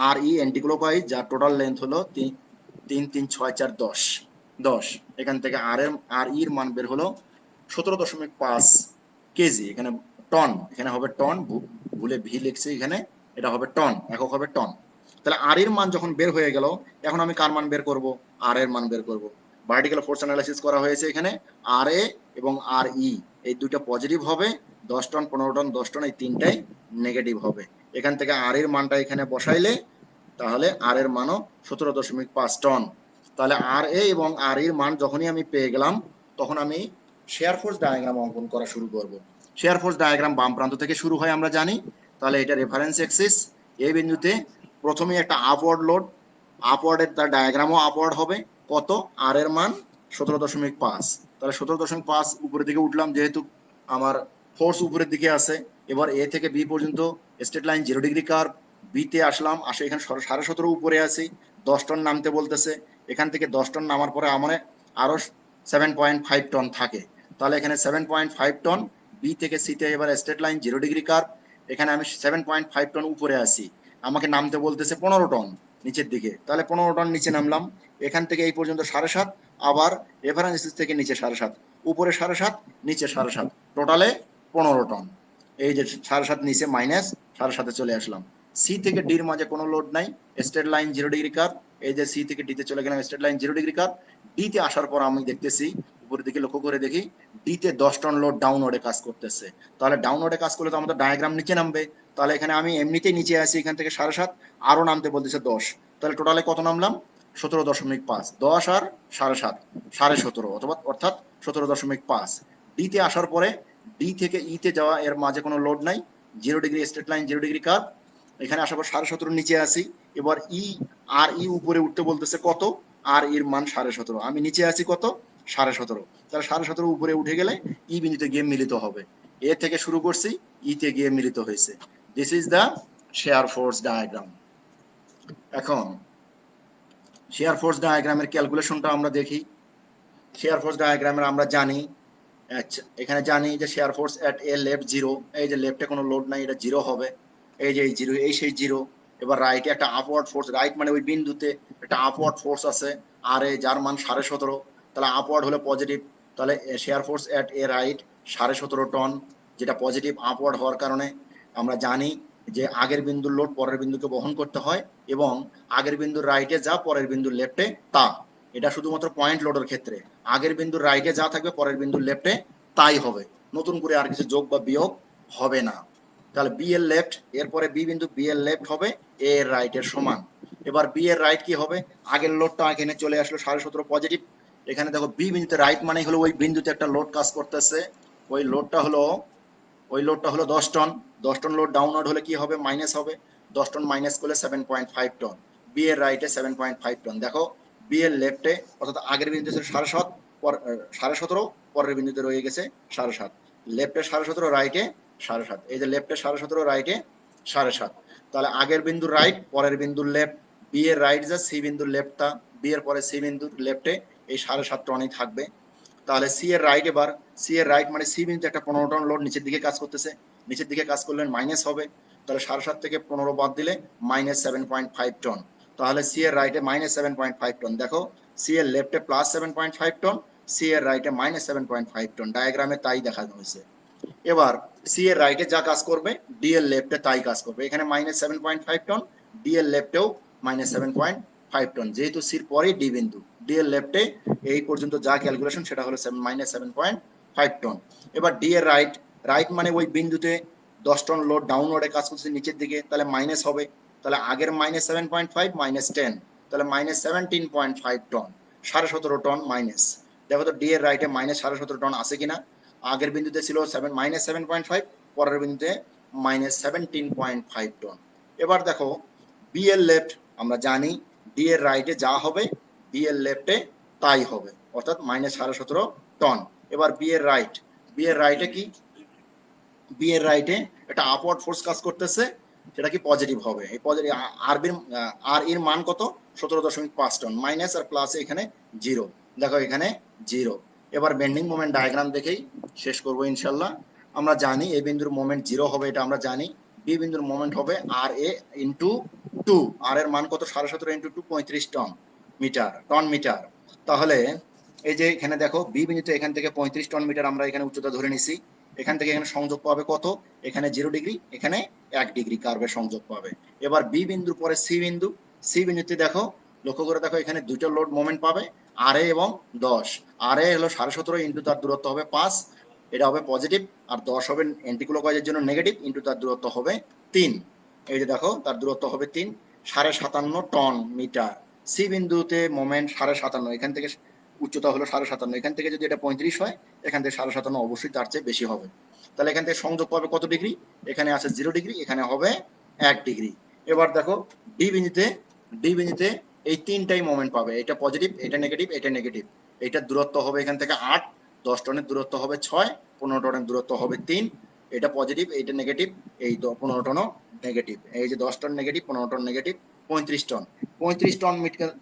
আর ই অ্যান্টি ক্লকওয়াইজ যার টোটাল লেন্থ হলো 3, 3, 6, 4, 10। এখান থেকে আর ইর মান বের হলো 17.5 কেজি। এখানে টন, এখানে হবে টন, ভুলে ভি লিখছি এখানে, এটা হবে টন, একক হবে টন। তাহলে আর এর মান যখন বের হয়ে গেল, এখন আমি কার মান বের করব, আর এর মান বের করব। ভার্টিক্যাল ফোর্স অ্যানালাইসিস করা হয়েছে, এখানে আর এ এবং আর ই এই দুইটা পজিটিভ হবে, 10 টন, 15 টন, 10 টন এই তিনটাই নেগেটিভ হবে। এখান থেকে আর এর মানটা এখানে বসাইলে তাহলে আর এর মানও 17.5 টন। তাহলে আর এ এবং আর এর মান যখনই আমি পেয়ে গেলাম, তখন আমি শেয়ার ফোর্স ডায়াগ্রাম অঙ্কন করা শুরু করব। শেয়ার ফোর্স ডায়াগ্রাম বাম প্রান্ত থেকে শুরু হয় আমরা জানি। তাহলে এটা রেফারেন্স এক্সিস, এই বিন্দুতে প্রথমে একটা আপওয়ার্ড লোড, আপওয়ার্ডের তার ডায়াগ্রামও আপওয়ার্ড হবে। কত, আর এর মান 17.5। তাহলে 17.5 উপরের দিকে উঠলাম, যেহেতু আমার ফোর্স উপরের দিকে আছে। এবার এ থেকে বি পর্যন্ত স্ট্রেট লাইন 0 ডিগ্রি কার্ভ, বিতে আসলাম, আসে এখানে 17.5 উপরে আছি, 10 টন নামতে বলতেছে। এখান থেকে 10 টন নামার পরে আমার আরো 7.5 টন থাকে, তাহলে এখানে 7.5 টন। বি থেকে সিতে এবার স্ট্রেট লাইন 0 ডিগ্রি কার্ভ, এখানে আমি 7.5 টন উপরে আছি, আমাকে নামতে বলতেছে 15 টন নিচের দিকে, তাহলে 15 টন নিচে নামলাম। এখান থেকে এই পর্যন্ত 7.5, আবার রেফারেন্স থেকে নিচে 7.5, উপরে 7.5, নিচে 7.5, টোটালে 15 টন। এই যে 7.5 নিচে মাইনাস 7.5 চলে আসলাম। সি থেকে ডির মাঝে কোনো লোড নাই, স্ট্রেট লাইন 0 ডিগ্রি কার্ভ। এই যে সি থেকে ডিতে চলে গেলাম, স্ট্রেট লাইন 0 ডিগ্রি কার্ভ। ডিতে আসার পর আমি দেখতেছি, উপরের দিকে লক্ষ্য করে দেখি, ডিতে 10 টন লোড ডাউনওয়ার্ডে কাজ করতেছে। তাহলে ডাউনওয়ার্ডে কাজ করলে তো আমাদের ডায়াগ্রাম নিচে নামবে, তাহলে এখানে আমি এমনিতেই নিচে আসি, এখান থেকে 7.5, আরো নামতে বলতেছে 10, তাহলে টোটালে কত নামলাম? 17.5। 10 আর 7.5, 17.5, অথবা অর্থাৎ 17.5। ডিতে আসার পরে ডি থেকে ইতে যাওয়া, এর মাঝে কোনো লোড নাই, 0 degree straight line, 0 degree curve. এখানে আসার পর 17.5 নিচে আসি, এবার উপরে উঠতে বলতেছে কত? আর এর মান 17.5, আমি নিচে আছি কত? 17.5। তাহলে 17.5 উপরে উঠে গেলে ই বিন্দুতে গিয়ে মিলিত হবে। এ থেকে শুরু করছি, ইতে গিয়ে মিলিত হয়েছে। This is the share force diagram. এখন শেয়ার ফোর্স ডায়াগ্রামের ক্যালকুলেশনটা আমরা দেখি। শেয়ার ফোর্স ডায়াগ্রামের আমরা জানি, আচ্ছা এখানে জানি যে শেয়ার ফোর্স এট এ লেফট 0, এই যে লেফটে কোনো লোড নাই, এটা 0 হবে। এই যে এই 0, এই সেই 0। এবার রাইটে একটা আপওয়ার্ড ফোর্স, রাইট মানে ওই বিন্দুতে একটা আপওয়ার্ড ফোর্স আছে, আর এ যার মান 17.5, তাহলে আপওয়ার্ড হলে পজিটিভ, তাহলে শেয়ার ফোর্স এট এ রাইট 17.5 টন, যেটা পজিটিভ আপওয়ার্ড হওয়ার কারণে। আমরা জানি যে আগের বিন্দুর লোড পরের বিন্দুকে বহন করতে হয়, এবং আগের বিন্দুর রাইটে যা পরের বিন্দুর লেফটে তা। এটা শুধুমাত্র পয়েন্ট লোডের ক্ষেত্রে, আগের বিন্দুর রাইটে যা থাকবে পরের বিন্দুর লেফটে তাই হবে, নতুন করে আর কিছু যোগ বা বিয়োগ হবে না। তাহলে বি এর লেফট, এরপরে বি বিন্দু, বি এর লেফট হবে এ এর রাইটের সমান। এবার বি এর রাইট কি হবে? আগের লোডটা এখানে চলে আসলো 17.5 পজিটিভ। এখানে দেখো বি বিন্দুতে রাইট মানে হলো ওই বিন্দুতে একটা লোড কাজ করতেছে, ওই লোডটা হলো 10 টন। 10 টন লোড ডাউনওয়ার্ড হলে কি হবে? মাইনাস হবে। 10 টন মাইনাস করলে 7.5 টন। বি এর রাইটে 7.5 টন। দেখো বি এর লেফটে, অর্থাৎ আগের বিন্দুতে 7.5, 17.5, পরের বিন্দুতে রয়ে গেছে 7.5। লেফটে 17.5, রাইটে 7.5। এই যে লেফটে 17.5, রাইটে 7.5, তাহলে আগের বিন্দুর রাইট পরের বিন্দুর লেফট, বি এর রাইট যা সি বিন্দুর লেফটটা, বি এর পরে সি বিন্দুর লেফটে এই 7.5 টনই থাকবে। তাহলে সি এর রাইট, এবার সি এর রাইট মানে সি বিন্দুতে একটা 15 টন লোড নিচের দিকে কাজ করতেছে, নিচের দিকে কাজ করলে মাইনাস হবে। তাহলে 7.5 থেকে 15 বাদ দিলে মাইনাস 7.5 টন। তাহলে সি এর রাইটে মাইনাস 7.5 টন। দেখো সি এর লেফটে প্লাস 7.5 টন, সি এর রাইটে মাইনাস 7.5 টন, ডায়াগ্রামে তাই দেখানো হয়েছে। এবার সি এর রাইটে যা কাজ করবে ডি এর লেফটে তাই কাজ করবে, এখানে মাইনাস 7.5 টন, ডি এর লেফটেও মাইনাস 7.5 টন, যেহেতু সির পরে ডি বিন্দু, ডি এর লেফটে এই পর্যন্ত যা ক্যালকুলেশন সেটা হলো মাইনাস 7.5 টন। এবার ডি এর রাইট, রাইট মানে ওই বিন্দুতে 10 টন লোড ডাউনওয়ার্ডে কাজ করছে নিচের দিকে, তাহলে মাইনাস হবে। তাহলে আগের মাইনাস 7.5 মাইনাস 10, তাহলে মাইনাস 17.5 টন, 17.5 টন মাইনাস। দেখো তো ডি এর রাইটে মাইনাস 17.5 টন আছে কিনা? আগের বিন্দুতে ছিল মাইনাস 7.5, পরের বিন্দুতে মাইনাস 17.5 টন। এবার দেখো বি এর লেফট, আমরা জানি ডি এর রাইটে যা হবে বি এর লেফটে তাই হবে, অর্থাৎ মাইনাস 17.5 টন। এবার বি এর রাইট, বি এর রাইটে কি? বি এর রাইটে একটা আপওয়ার্ড ফোর্স কাজ করতেছে, সেটা কি পজিটিভ হবে। এই পজিটিভ আর এর মান কত? 17.5 টন। মাইনাস আর প্লাসে এখানে 0, দেখো এখানে 0। এবার বেন্ডিং মোমেন্ট ডায়াগ্রাম দেখেই শেষ করব ইনশাল্লাহ। আমরা জানি এই বিন্দুর মোমেন্ট 0 হবে, এটা আমরা জানি। বি বিন্দুর মোমেন্ট হবে আর এ ইন্টু 2, আর এর মান কত? 17.5 ইন্টু 2, 35 টন মিটার। তাহলে এই যে এখানে দেখো বি বিন্দুতে এখান থেকে 35 টন মিটার আমরা এখানে উচ্চতা ধরে নিছি, এখান থেকে এখানে সংযোগ পাবে কত? এখানে 0 ডিগ্রি, এখানে 1 ডিগ্রি কার্ভের সংযোগ পাবে। এবার বি বিন্দুর পরে সি বিন্দু, সি বিন্দুতে দেখো, লক্ষ্য করে দেখো এখানে দুটো লোড মোমেন্ট পাবে, আর এ এবং 10। আর এ হলো 17.5 ইন্টু তার দূরত্ব হবে 5, এটা হবে পজিটিভ, আর 10 হবে অ্যান্টিক্লকওয়াইজের জন্য নেগেটিভ, ইন্টু তার দূরত্ব হবে 3। এই যে দেখো তার দূরত্ব হবে 3, 57.5 টন মিটার। সি বিন্দুতে মোমেন্ট 57.5, এখান থেকে উচ্চতা হলো 57.5, এখান থেকে যদি এটা 35 হয়, এখান থেকে 57.5 অবশ্যই তার চেয়ে বেশি হবে। তাহলে এখান থেকে সংযোগ পাবে কত ডিগ্রি? এখানে আছে 0 ডিগ্রি, এখানে হবে 1 ডিগ্রি। এবার দেখো ডি বিন্দুতে, ডি বিন্দুতে এই তিনটাই মোমেন্ট পাবে, এটা পজিটিভ, এটা নেগেটিভ, এটা নেগেটিভ। এটার দূরত্ব হবে এখান থেকে 8, 10 টনের দূরত্ব হবে 6, 15 টনের দূরত্ব হবে 3। এটা পজিটিভ, এইটা নেগেটিভ, এই 15 টনও নেগেটিভ, এই যে 10 ton negative, 15 ton negative, 35 ton. 35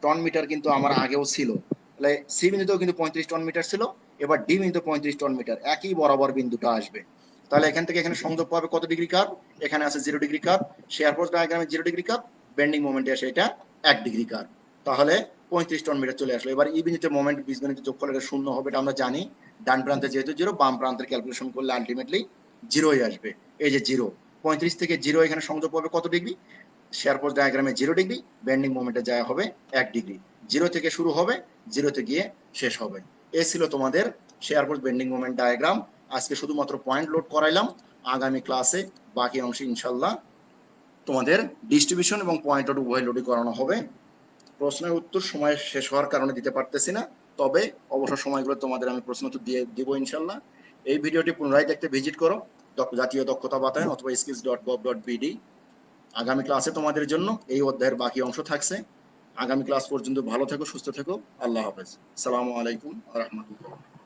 ton meter কিন্তু আমার আগেও ছিল, তাহলে সি বিন্দুতেও কিন্তু 35 টন মিটার ছিল, এবার ডি বিন্দু 35 টন মিটার, একই বরাবর বিন্দুটা আসবে। তাহলে এখান থেকে এখানে সংযোগ পাবে কত ডিগ্রি কার্ভ, এখানে আছে 0 ডিগ্রি কার্ভ, শেয়ার ফোর্স ডায়াগ্রামে 0 ডিগ্রি কার্ভ, বেন্ডিং মোমেন্টে আসে এটা 1 ডিগ্রি কার্ভ। তাহলে 35 টন মিটার চলে আসলো। এবার ই বিন্দুতে মোমেন্ট বীজগণিত যোগ করলে শূন্য হবে, এটা আমরা জানি। ডান প্রান্তে যেহেতু 0, বাম প্রান্তের ক্যালকুলেশন করলে আলটিমেটলি 0ই আসবে। এই যে 0, 35 থেকে 0 এখানে সংযোগ পাবে কত ডিগ্রি, শেয়ার ফোর্স ডায়াগ্রামে 0 ডিগ্রি, বেন্ডিং মোমেন্টে যায় হবে 1 ডিগ্রি। 0 থেকে শুরু হবে, 0তে গিয়ে শেষ হবে। এই ছিল তোমাদের share force bending moment diagram. আজকে শুধুমাত্র পয়েন্ট লোড করাইলাম, আগামী ক্লাসে বাকি অংশে ইনশাল্লাহ তোমাদের ডিস্ট্রিবিউশন এবং পয়েন্ট লোড উভয় লোডই করানো হবে। প্রশ্নের উত্তর সময় শেষ হওয়ার কারণে দিতে পারতেছি না, তবে অবসর সময়গুলো তোমাদের আমি প্রশ্ন উত্তর দিয়ে দিব ইনশাল্লাহ। এই ভিডিওটি পুনরায় দেখতে ভিজিট করো জাতীয় দক্ষতা বাতায়ন অথবা skills.gov.bd। আগামী ক্লাসে তোমাদের জন্য এই অধ্যায়ের বাকি অংশ থাকছে। আগামী ক্লাস পর্যন্ত ভালো থেকো, সুস্থ থেকো, আল্লাহ হাফেজ, আসসালামু আলাইকুম ওয়া রাহমাতুল্লাহ।